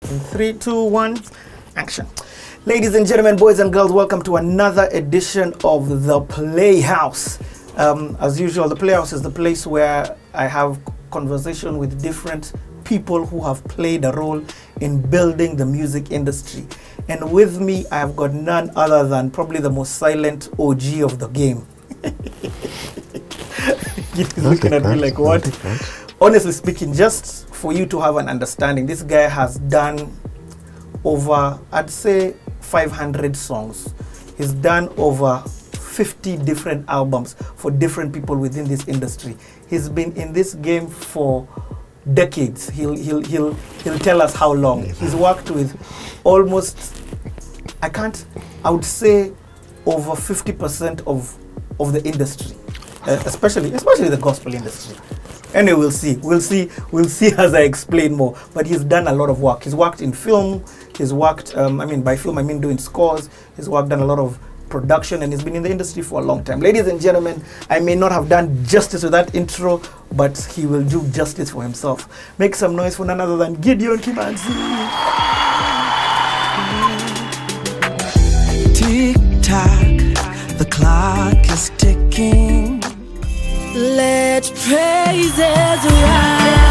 In 3, 2, 1, action. Ladies and gentlemen, boys and girls, welcome to another edition of The Playhouse. As usual, The Playhouse is the place where I have conversation with different people who have played a role in building the music industry. And with me, I have got none other than probably the most silent OG of the game. He's looking at me like, what? Honestly speaking, just for you to have an understanding, this guy has done over, I'd say, 500 songs. He's done over 50 different albums for different people within this industry. He's been in this game for decades. He'll tell us how long. He's worked with almost, I would say over 50% of the industry, especially the gospel industry. Anyway, we'll see as I explain more. But he's done a lot of work. He's worked in film. He's worked, by film I mean doing scores. He's done a lot of production, and he's been in the industry for a long time. Ladies and gentlemen, I may not have done justice to that intro, but he will do justice for himself. Make some noise for none other than Gideon Kimanzi. Tick tock, the clock is ticking. Let praises rise.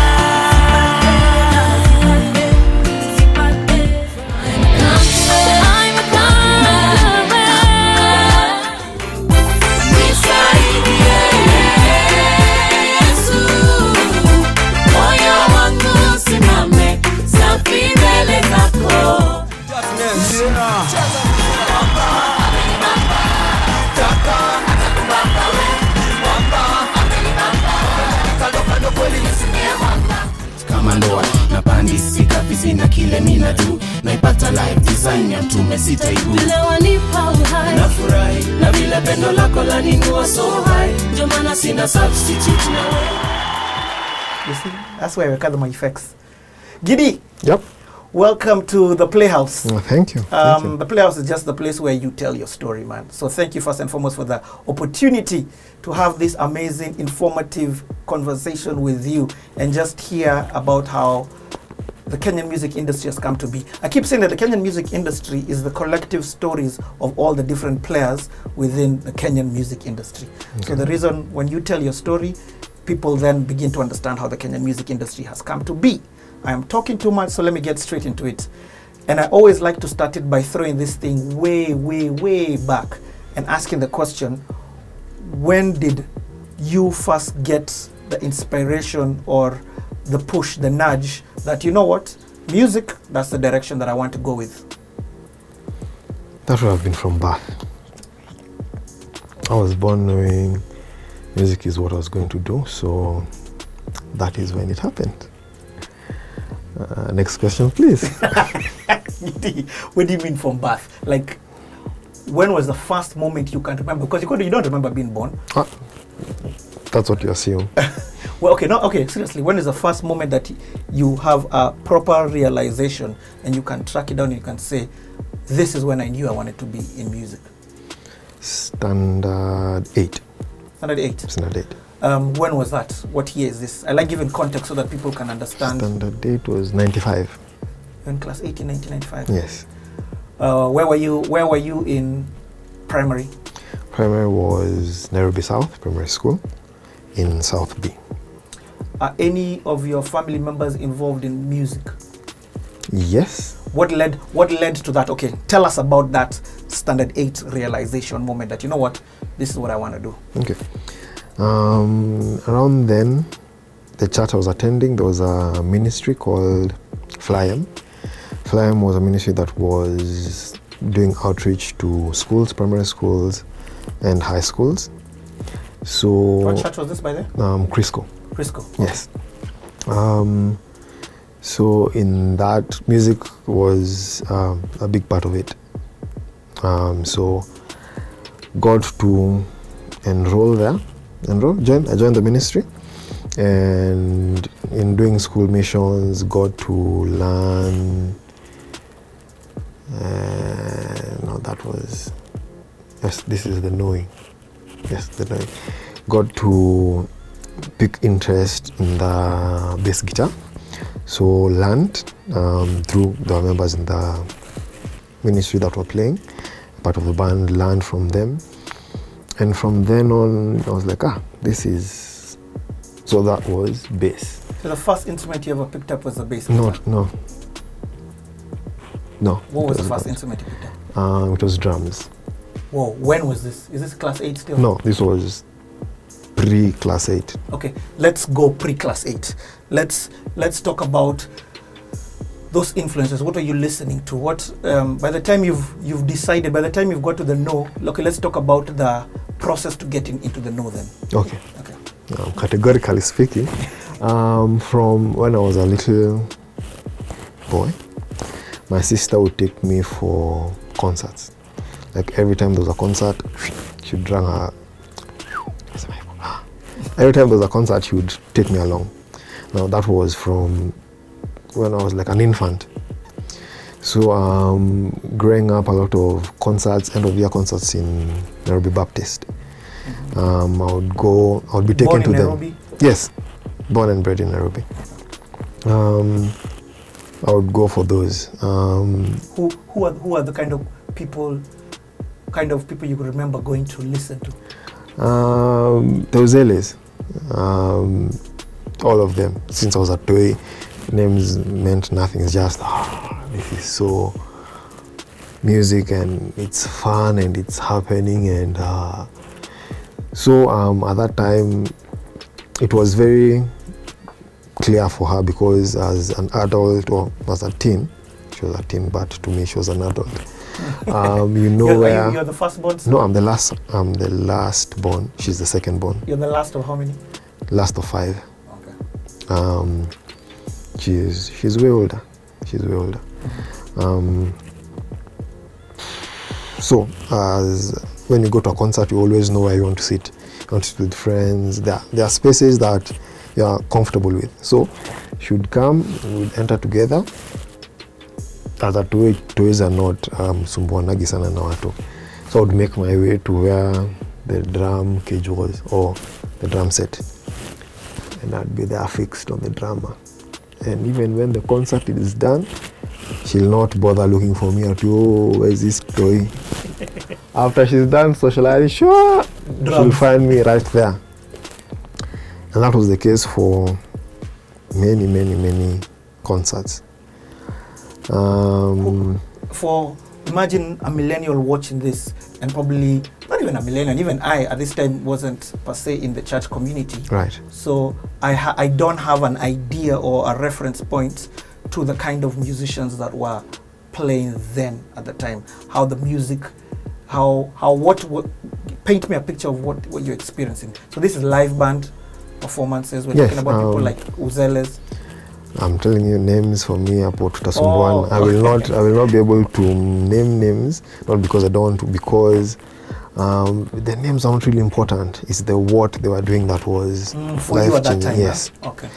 Napandisika fizi na kile mina do. Naipata live design ya mtume sitaibu. Vile wanipa uhai nafurahi, na vile pendo lako laninua so high. Ndio maana sina substitute na wewe. You see, that's why we call them my effects. Giddy. Yep. Welcome to The Playhouse. Oh, thank you. Thank you. The Playhouse is just the place where you tell your story, man. So thank you first and foremost for the opportunity to have this amazing, informative conversation with you and just hear about how the Kenyan music industry has come to be. I keep saying that the Kenyan music industry is the collective stories of all the different players within the Kenyan music industry. Okay. So the reason when you tell your story, people then begin to understand how the Kenyan music industry has come to be. I am talking too much, so let me get straight into it. And I always like to start it by throwing this thing way, way, way back and asking the question, when did you first get the inspiration or the push, the nudge that, you know what, music, that's the direction that I want to go with? That would have been from birth. I was born knowing music is what I was going to do, so that is when it happened. Next question, please. What do you mean from birth? Like, when was the first moment you can remember? Because you don't remember being born. That's what you assume. Well, seriously, when is the first moment that you have a proper realization and you can track it down and you can say, this is when I knew I wanted to be in music? Standard 8. Standard 8? Standard 8. When was that? What year is this? I like giving context so that people can understand. Standard 8 was 95. You're in class 8 in 1995? Yes. Where were you in primary? Primary was Nairobi South Primary School in South B. Are any of your family members involved in music? Yes. What led to that? Okay, tell us about that Standard 8 realization moment that, you know what, this is what I want to do. Okay. Around then, the church I was attending, there was a ministry called Flyam. Flyam was a ministry that was doing outreach to schools, primary schools, and high schools. So what church was this by there? Crisco. Crisco. Yes. So in that, music was a big part of it. So got to enroll there. I joined the ministry, and in doing school missions, got to learn. This is the knowing. Yes, the knowing. Got to pick interest in the bass guitar. So learned through the members in the ministry that were playing, part of the band, learned from them. And from then on, I was like, this is... So that was bass. So the first instrument you ever picked up was the bass? No. What was the first instrument you picked up? It was drums. Whoa, when was this? Is this class 8 still? No, this was pre-class 8. Okay, let's go pre-class 8. Let's talk about those influences. What are you listening to? What by the time you've decided, by the time you've got to the no, okay, let's talk about the process to getting into the no then. Okay. Categorically speaking, from when I was a little boy, my sister would take me for concerts. Like every time there was a concert, she would drag her. Every time there was a concert, she would take me along. Now that was from when I was like an infant. So growing up, a lot of concerts, end of year concerts in Nairobi Baptist. I would be taken to them. Nairobi? Yes, born and bred in Nairobi. I would go for those. Who are the kind of people you could remember going to listen to? The Uzeles, all of them. Since I was a toy, names meant nothing. It's just this is so music and it's fun and it's happening and so at that time it was very clear for her because as an adult or as a teen, she was a teen, but to me she was an adult. You're the first born? No, I'm the last born. She's the second born. You're the last of how many? Last of 5. Okay. She's way older. So as when you go to a concert, you always know where you want to sit. You want to sit with friends. There are spaces that you are comfortable with. So she would come, we would enter together. As a toys are not sumbuanagi sana na watu. So I would make my way to where the drum cage was or the drum set. And I'd be there fixed on the drummer. And even when the concert is done, she'll not bother looking for me at, where's this toy? After she's done socializing, she'll find me right there. And that was the case for many concerts. For imagine a millennial watching this, and probably not even a millennial, even I at this time wasn't per se in the church community. Right. So I don't have an idea or a reference point to the kind of musicians that were playing then at the time. How the music, what paint me a picture of what you're experiencing. So this is live band performances. We're talking about people like Uzeles. I'm telling you names for me about Tutasumbuan. I will not be able to name names, not because I don't want to, because the names are not really important. It's the what they were doing that was for you at that time. Yes. Huh? Okay.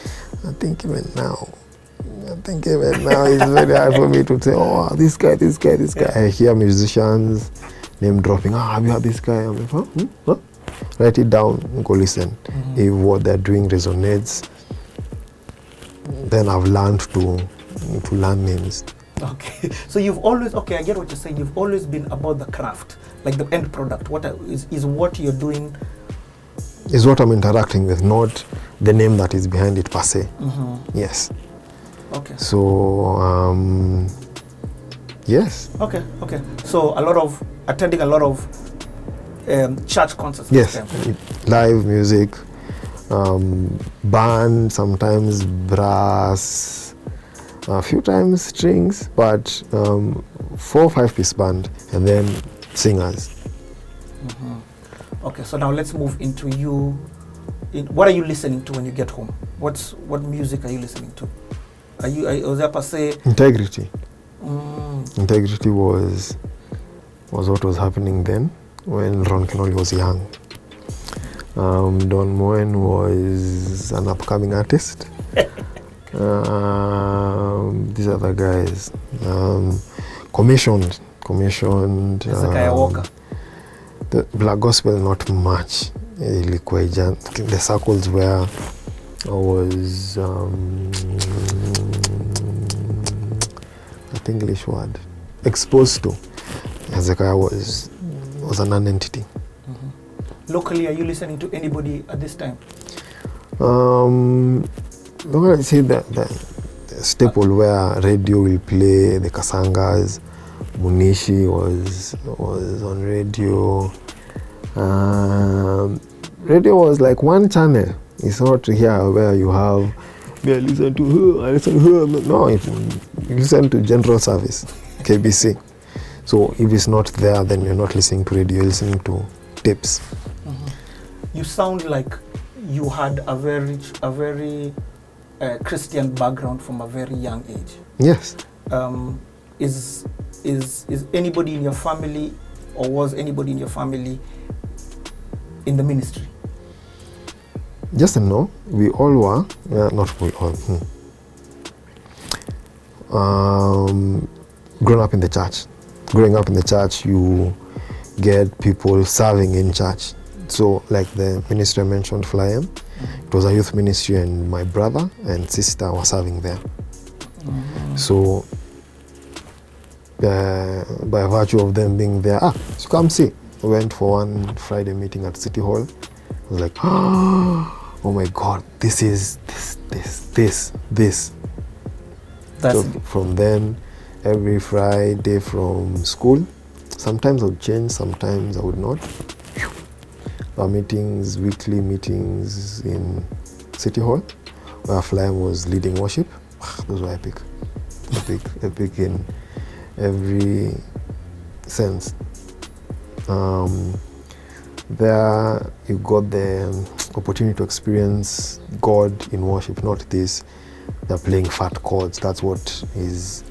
I think even now it's very hard for me to say, this guy. Yeah. I hear musicians name dropping. Have you heard this guy? I'm like, huh? Write it down and go listen. If what they're doing resonates, then I've learned to learn names. Okay, so you've always, I get what you're saying. You've always been about the craft, like the end product. What is what you're doing? Is what I'm interacting with, not the name that is behind it per se. Yes. Okay. So, yes. Okay. So attending a lot of church concerts. Yes, live music. Band, sometimes brass, a few times strings, but 4 or 5 piece band, and then singers. Okay, so now let's move into you. What are you listening to when you get home? What music are you listening to? Was there per se Integrity? Integrity was what was happening then when Ron Kenoli was young. Don Moen was an upcoming artist. These other guys, commissioned. Walker. The Black Gospel, not much. The circles where I was English word, exposed to, Hezekiah was a non-entity. Locally, are you listening to anybody at this time? Look, I say the staple where radio will play, the Kasangas, Munishi was on radio. Radio was like one channel. It's not here where you have, I listen to her, I listen to her. No, you listen to general service, KBC. So if it's not there, then you're not listening to radio, you're listening to tapes. You sound like you had a very Christian background from a very young age. Yes. Is anybody in your family, or was anybody in your family in the ministry? Yes and no. We all were. Not we all. Growing up in the church. Growing up in the church, you get people serving in church. So, like the ministry I mentioned, Flyem, it was a youth ministry, and my brother and sister were serving there. So, by virtue of them being there, so come see. We went for one Friday meeting at City Hall. I was like, oh my God, this is this. So from then, every Friday from school, sometimes I would change, sometimes I would not. Our meetings, weekly meetings in City Hall, where Flyem was leading worship. Those were epic in every sense. There you got the opportunity to experience God in worship, not this, they're playing fat chords. That's what is,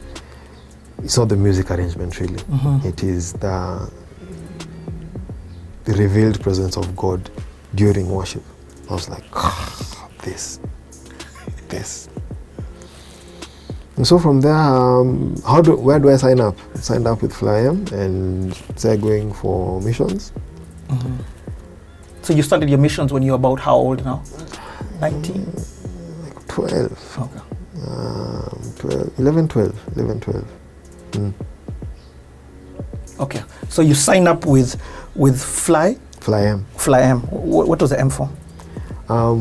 it's not the music arrangement really. It is the revealed presence of God during worship. I was like, this. And so from there, where do I sign up? I signed up with Flyem and started going for missions. So you started your missions when you were about how old now? 19? Like 12. Okay. 11, 12. Okay. So you signed up with Flyem. Flyem. What was the M for?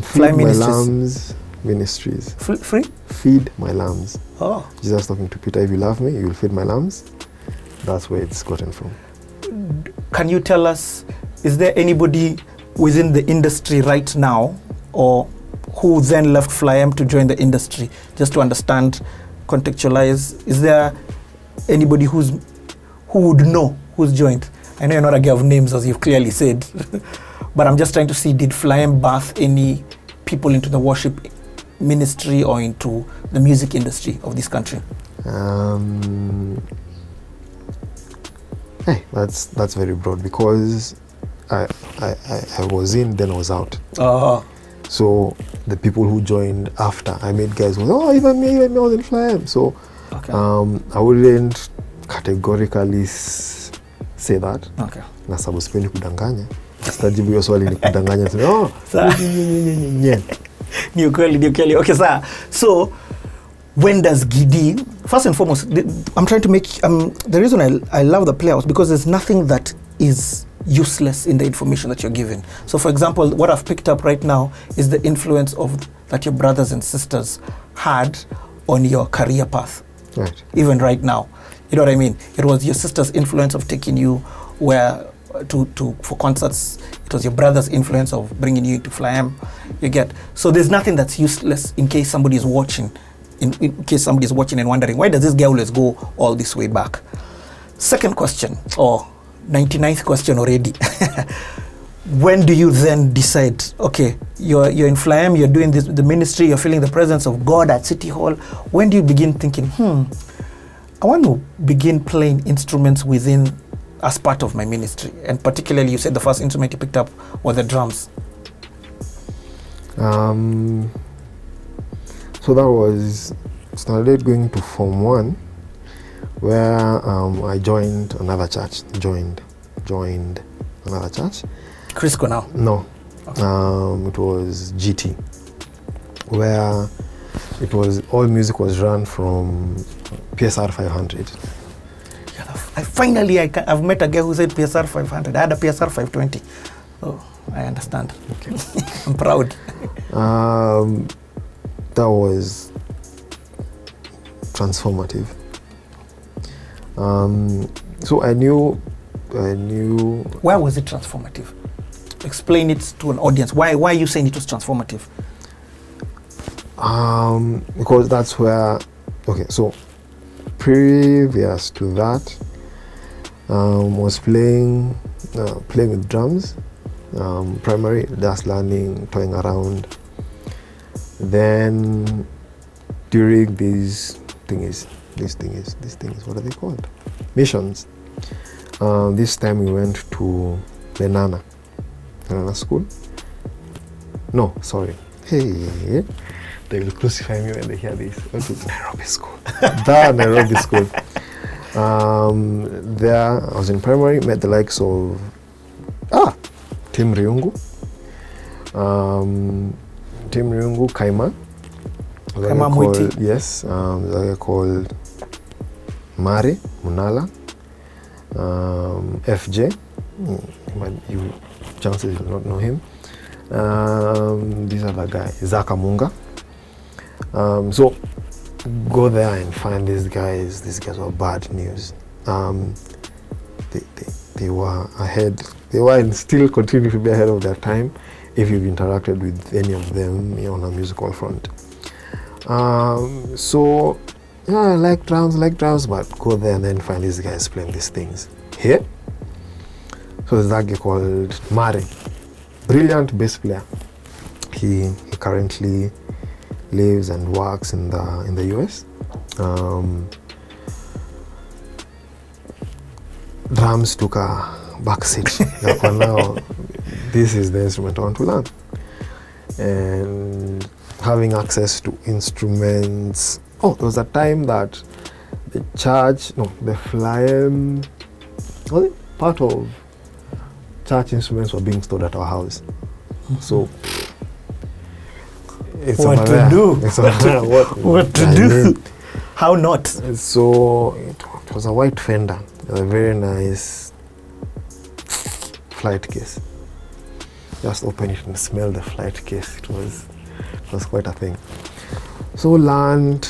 Feed My Lambs Ministries. Free? Feed My Lambs. Oh. Jesus talking to Peter, if you love me, you will feed my lambs. That's where it's gotten from. Can you tell us, is there anybody within the industry right now, or who then left Flyem to join the industry? Just to understand, contextualize, is there anybody who would know who's joined? I know you're not a guy of names, as you've clearly said, but I'm just trying to see, did Flyem birth any people into the worship ministry or into the music industry of this country? Hey, that's very broad, because I was in, then I was out. So the people who joined after, I made guys go, even me, I was in Flyem. So okay. I wouldn't categorically say that. Okay. Na sababu sipendi kudanganya. Sitajibu hiyo swali ni kudanganya. Ni ukweli. Okay, sir. So when does Gideon, first and foremost, I'm trying to make, the reason I love the playoffs, because there's nothing that is useless in the information that you're given. So for example, what I've picked up right now is the influence that your brothers and sisters had on your career path. Right. Even right now. You know what I mean? It was your sister's influence of taking you for concerts. It was your brother's influence of bringing you into Flyem. You get. So there's nothing that's useless in case somebody is watching. In case somebody's watching and wondering, why does this guy always go all this way back? Second question, or 99th question already. When do you then decide, okay, you're in Flyem, you're doing the ministry, you're feeling the presence of God at City Hall. When do you begin thinking, I want to begin playing instruments within as part of my ministry? And particularly, you said the first instrument you picked up were the drums. So that was, started going to Form 1, where I joined another church. Joined another church. Crisco now? No. Okay. It was GT, where it was, all music was run from PSR 500. I've met a guy who said PSR 500. I had a PSR 520. Oh, I understand. Okay. I'm proud. That was transformative. So I knew. Why was it transformative? Explain it to an audience. Why are you saying it was transformative? Because that's where. Okay, so previous to that, was playing with drums. Primary, just learning, toying around. Then during these things, what are they called? Missions. This time we went to Banana school. No, sorry. Hey, they will crucify me when they hear this. Went to Nairobi school. Nairobi school. There, I was in primary, met the likes of Tim Riungu, Kaima Mwiti. Yes, there's a guy called Mari Munala, FJ. But you chances you will not know him. These are the guys, Zaka Munga. So go there and find these guys. These guys were bad news. They were ahead. They were and still continue to be ahead of their time if you've interacted with any of them on a musical front. So yeah, I like drums, but go there and then find these guys playing these things here. So there's that guy called Mari, brilliant bass player. He currently lives and works in the US. Drums took a backseat. For now, this is the instrument I want to learn. And having access to instruments. Oh, there was a time that the phlegm, part of church instruments were being stored at our house. So it's what to do? What to do? How not? So it was a white Fender, a very nice flight case. Just open it and smell the flight case. It was quite a thing. So learned.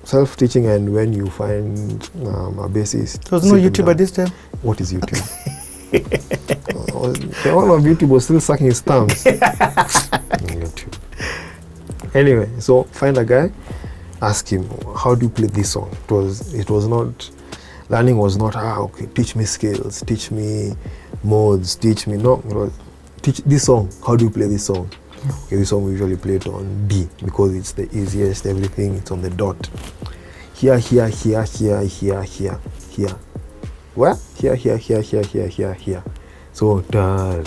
Self-teaching, and when you find a bassist. There was no YouTube at this time? What is YouTube? The owner of YouTube was still sucking his thumbs. YouTube. Anyway, so find a guy, ask him, how do you play this song? It was not, learning was not, okay, teach me scales, teach me modes, teach me, no, it was, teach this song, how do you play this song? Okay, this song we usually play it on D because it's the easiest, everything, it's on the dot. Here. Where? Here. So da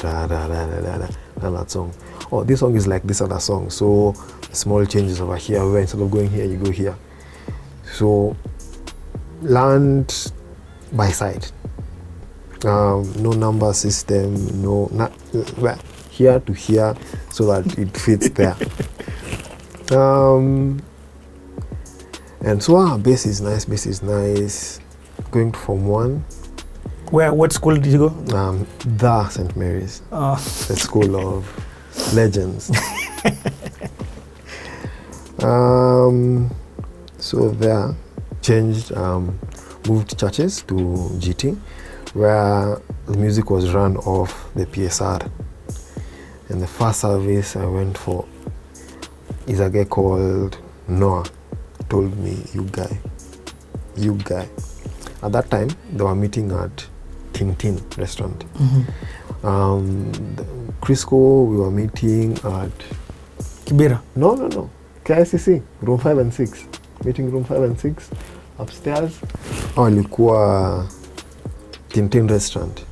that song. Oh, this song is like this other song. So small changes over here, where instead of going here, you go here. So learned by sight. No number system, here to here, so that it fits there. And so bass is nice. Going to Form 1. What school did you go? The St. Mary's, the school of legends. So there, changed, moved churches to GT, where the music was run off the PSR. And the first service I went for is a guy called Noah. Told me, you guy. At that time, they were meeting at Tintin restaurant. Crisco, we were meeting at Kibera. No. KICC, room 5 and 6. Meeting room 5 and 6 upstairs. Ilikuwa Tintin restaurant.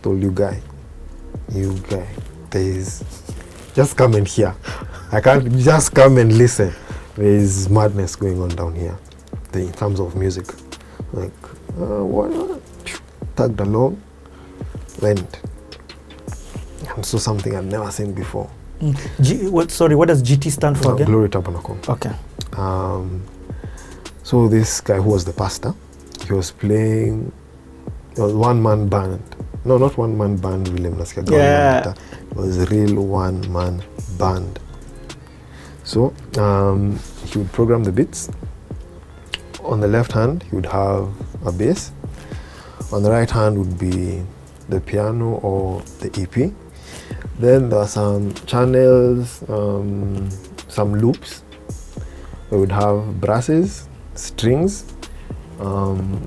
Told you guy, there is, just come and hear. I can't just come and listen. There is madness going on down here in terms of music. Like, what? Tagged along, went, and saw something I'd never seen before. What does GT stand for again? Glory Tabernacle. Okay. So this guy who was the pastor, he was playing one-man band. No, not one-man band, William. Yeah. It was a real one-man band. So he would program the beats. On the left hand, he would have a bass. On the right hand would be the piano or the EP. Then there are some channels, some loops. We would have brasses, strings,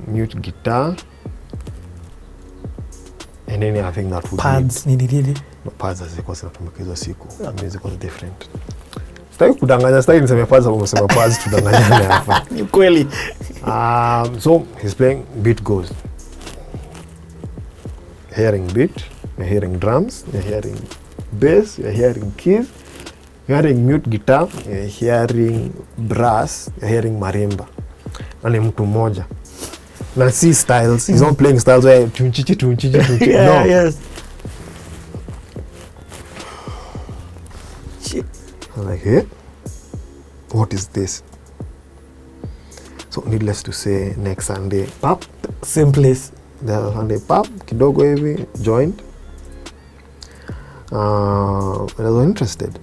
mute guitar, and any other thing that would pads. No, pads hazikuwa zinatumika hizo siku. Music was different. Sitaki kudanganya, sitaki niseme pads au msema pads tudanganyane hapa. Ni kweli. So he's playing, beat goes. Hearing beat, you're hearing drums, you're hearing bass, you're hearing keys, you're hearing mute guitar, you're hearing brass, you're hearing marimba. Na ni mtu mmoja. Na si styles, he's not playing styles where tunchichi. Yeah, no. Yes. I'm like, hey, what is this? So needless to say, next Sunday, pop, Same place. the Sunday pop, kidogo hivi, joined. And I was interested.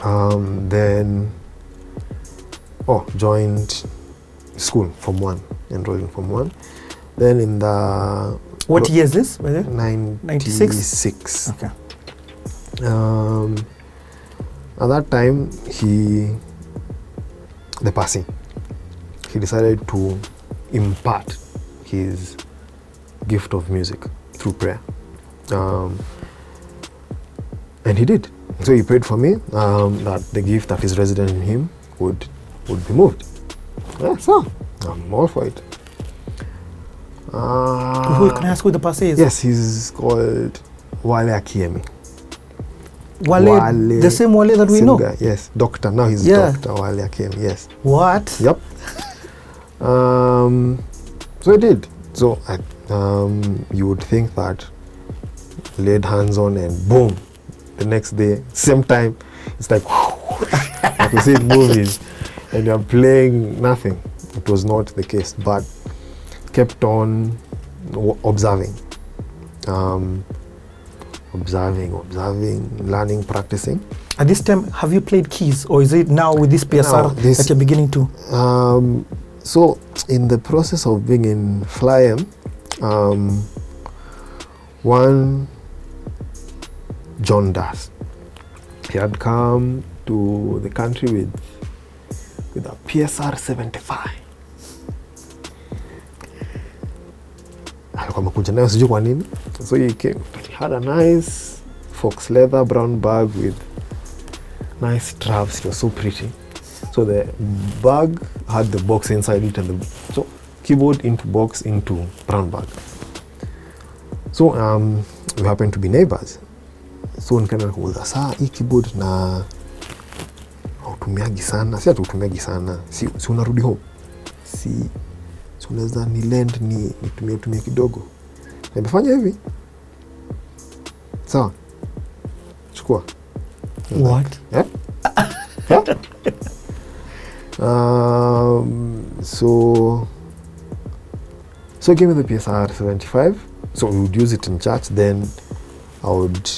Then, joined school, Form 1, enrolled in Form 1. Then in the... What year is this? 96. Okay. At that time, the passing, he decided to impart his gift of music through prayer. And he did. So he prayed for me that the gift that is resident in him would be moved. Yeah, so I'm all for it. Can I ask who the pastor is? Yes, he's called Wale Akiemi. Wale, the same Wale that we know? Guy, yes, doctor. Now he's Dr. Wale Akiemi, yes. What? Yep. So I did. So you would think that laid hands on and boom, the next day, same time, it's like, like you see it moving and you're playing nothing. It was not the case, but kept on observing. Observing, learning, practicing. At this time, have you played keys, or is it now with this PSR that you're beginning to? So, in the process of being in Flyem, one John Das, he had come to the country with a PSR 75. Alikuwa amekuja nayo sijui kwa nini. So he came, he had a nice fox leather brown bag with nice straps. It was so pretty. So the bag had the box inside it, and so keyboard into box into brown bag. So we happened to be neighbors. So nikaenda kuuliza, saa hii keyboard na hautumiagi sana, si hatutumiagi sana, si unarudi home, si unaweza ni lend nitumie kidogo. Nimefanya hivi. Sawa. Chukua. What? Yeah? Yeah? So give me the PSR 75. So we would use it in church. Then I would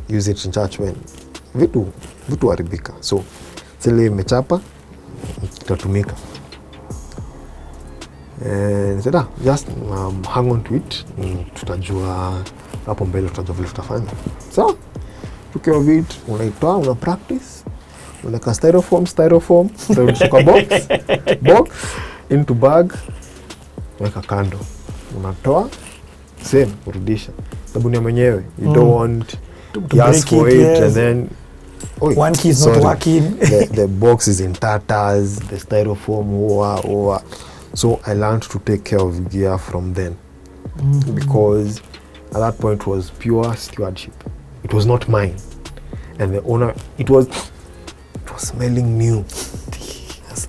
use it in church when vitu haribika. So zile imechapa itatumika. And said, just hang on to it. Tutajua hapo mbele, tutajua vile tutafanya. So took care of it. Unaitoa, una practice. Unaweka styrofoam, unaweka box into bag, weka kando. Unatoa, same, urudisha. Sababu ni mwenyewe. You don't want to ask for it, yes. And then one key is not working. the box is in tatters, the styrofoam, So I learned to take care of gear from then, because at that point it was pure stewardship. It was not mine, and the owner, it was smelling new. Yes.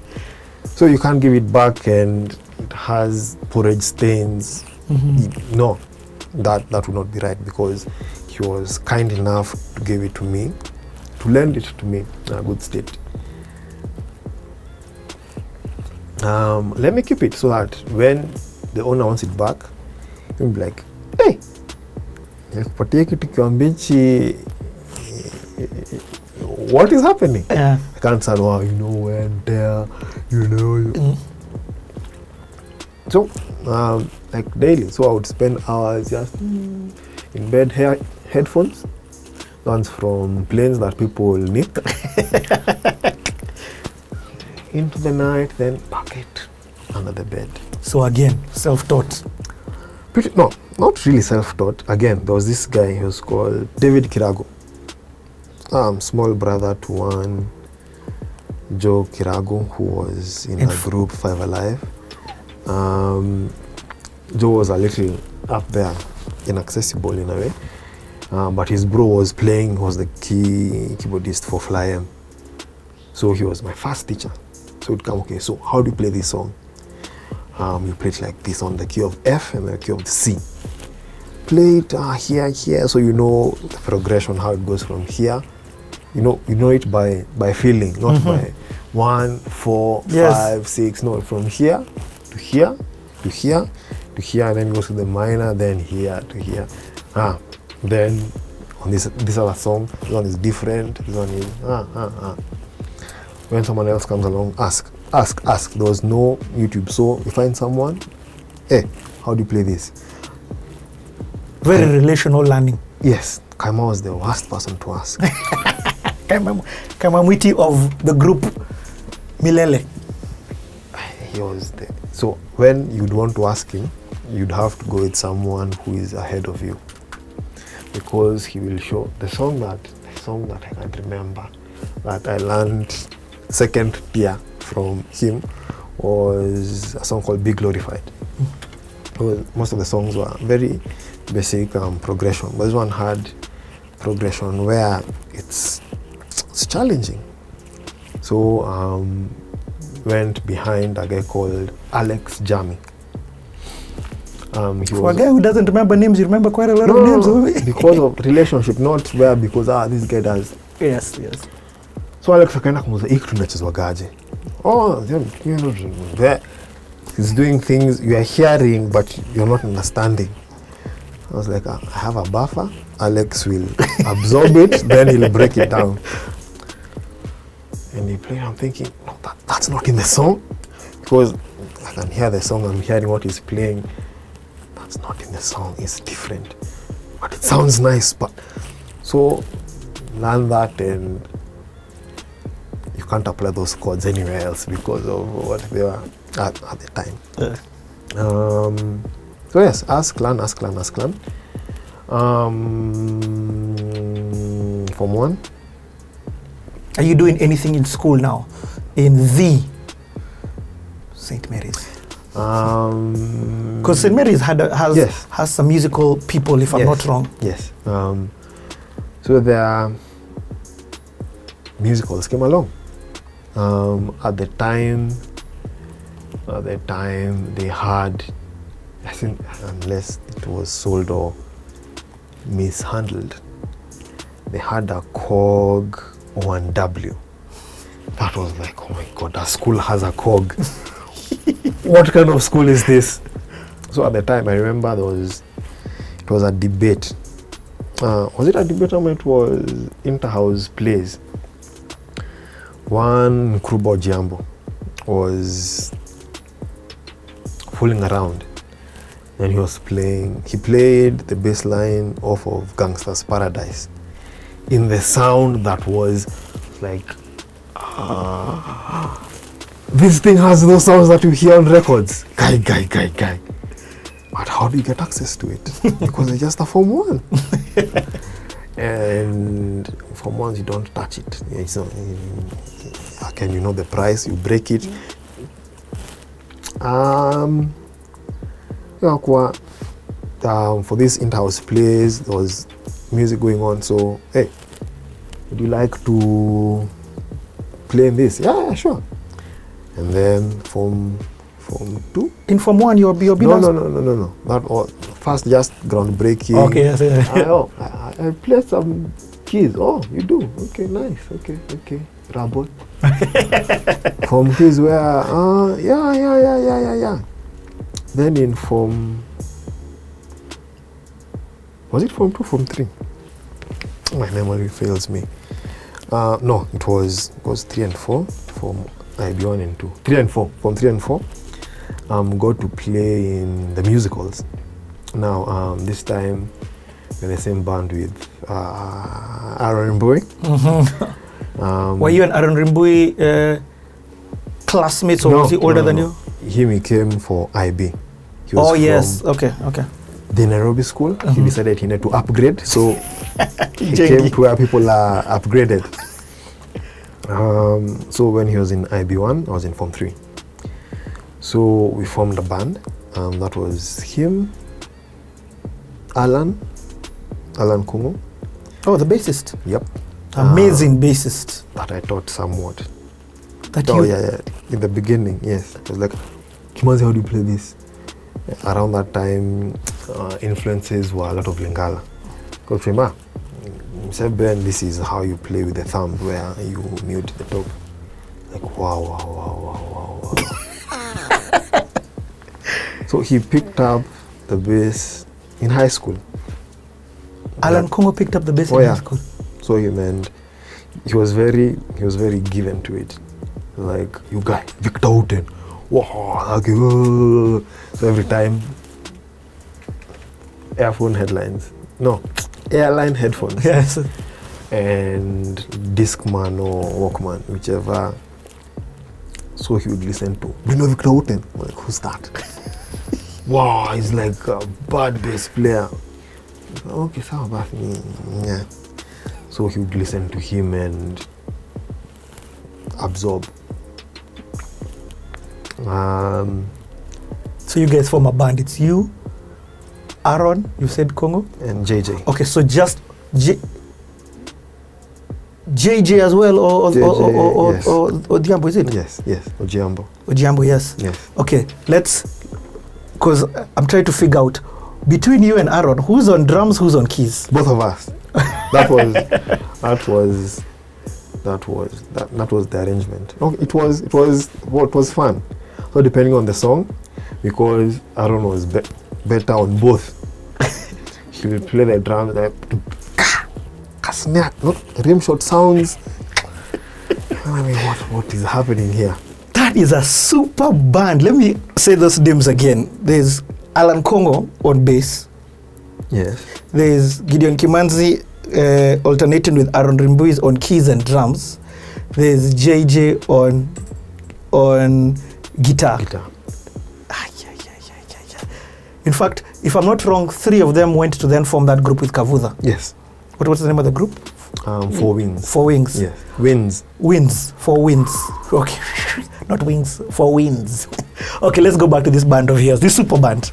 So you can't give it back, and it has porridge stains. No, that would not be right, because he was kind enough to give it to me, to lend it to me in a good state. let me keep it so that when the owner wants it back, he'll be like, hey, nilikupatia kitu kiwa mbichi, what is happening? Yeah. I can't say, wow, you know, when there, you know. So, like daily, so I would spend hours just in bed, headphones, ones from planes that people nick, into the night, then pocket under the bed. So again, self-taught. No, not really self-taught. Again, there was this guy, he was called David Kirago. Small brother to one Joe Kirago, who was in the group Five Alive. Joe was a little up there, inaccessible in a way, but his bro was the keyboardist for Fly M. So he was my first teacher. So he'd come, okay, so how do you play this song? You play it like this on the key of F and the key of the C. Play it here, so you know the progression, how it goes from here. You know it by feeling, not by 1, 4, 5, 6. No, from here to here to here to here, and then goes to the minor, then here to here. Then on this other song, this one is different. This one is When someone else comes along, ask. There was no YouTube, so you find someone, hey, how do you play this? Very relational learning. Yes, Kaima was the worst person to ask. Kaima Mwiti of the group Milele. He was there. So when you'd want to ask him, you'd have to go with someone who is ahead of you, because he will show the song that I can't remember that I learned second tier from him was a song called Be Glorified. Most of the songs were very basic progression, but this one had progression where it's challenging. So went behind a guy called Alex Jami. For a guy who doesn't remember names, you remember quite a lot of names. Because of relationship, not where because this guy does. Yes. So Alex akaenda kumuuliza hiki tunachezwagaje? He's doing things you are hearing but you're not understanding. I was like, I have a buffer. Alex will absorb it, then he'll break it down. And he played, I'm thinking, no, that's not in the song. Because I can hear the song, I'm hearing what he's playing. That's not in the song, it's different. But it sounds nice. But so learn that, and you can't apply those chords anywhere else because of what they were at the time. So yes, ask, learn. Form 1. Are you doing anything in school now? In the St. Mary's? Because St. Mary's has some musical people, if I'm not wrong. Yes. So their musicals came along. At the time they had, I think, unless it was sold or mishandled, they had a COG 1W. That was like, oh my God, a school has a COG. What kind of school is this? So at the time, I remember it was a debate. Was it a debate or it was inter-house plays? One Krubo Jambo was fooling around, and he played the bass line off of Gangsta's Paradise in the sound that was like, this thing has those sounds that you hear on records. Guy. But how do you get access to it? Because it's just a Form 1. And Form 1s, you don't touch it. Can you know the price? You break it. For these in-house plays, there was music going on. So, hey, would you like to play in this? Yeah, sure. And then Form 2. In Form 1, you'll be No. Not all. First, just groundbreaking. Okay, yes. I played some keys. Oh, you do? Okay, nice. Okay. Rubble. Form keys where, yeah. Then in form, was it form 2, form 3? My memory fails me. No, it was 3 and 4 from IB1 and 2. 3 and 4, from 3 and 4. Got to play in the musicals. Now, this time, in the same band with Aaron Rimbui. Were you and Aaron Rimbui classmates, or was he older than you? He came for IB. He was yes. Okay. The Nairobi school. He decided he needed to upgrade, so he came to where people are upgraded. So when he was in IB1, I was in Form 3. So we formed a band. That was him, Alan Kungu. Oh, the bassist. Yep. Amazing bassist. That I taught somewhat. Yeah. In the beginning, yes. I was like, Kimanzi, how do you play this? Around that time, influences were a lot of Lingala. Because Ben, this is how you play with the thumb, where you mute the top. Like, wow. So he picked up the bass in high school. Alan Kungu picked up the bass in high school. So he was very given to it. Like, you guys, Victor Houghton. Wow, like, so every time, airline headphones. Yes. And Discman or Walkman, whichever. So he would listen to, we know Victor Houghton. I'm like, who's that? Wow, he's like a bad bass player. Okay, so about me. Yeah. So he would listen to him and absorb. So you guys form a band. It's you, Aaron, you said Congo? And JJ. Okay, so just JJ as well, or yes. Odiambo, is it? Yes, Ojiambo. Odiambo, yes. Yes. Okay, because I'm trying to figure out, between you and Aaron, who's on drums, who's on keys? Both of us. That was the arrangement. No, it was fun. So depending on the song, because Aaron was better on both. He would play the drums like not rim shot sounds. I mean, what is happening here? That is a super band. Let me say those names again. There's Alan Kongo on bass. Yes. There's Gideon Kimanzi alternating with Aaron Rimbuis on keys and drums. There's JJ on guitar. In fact, if I'm not wrong, 3 of them went to then form that group with Kavudha. Yes. What was the name of the group? 4 Wings. 4 Wings. Yes. Wins. 4 Wins. Okay. Not wings, 4 Wins. Okay, let's go back to this band of yours, this super band.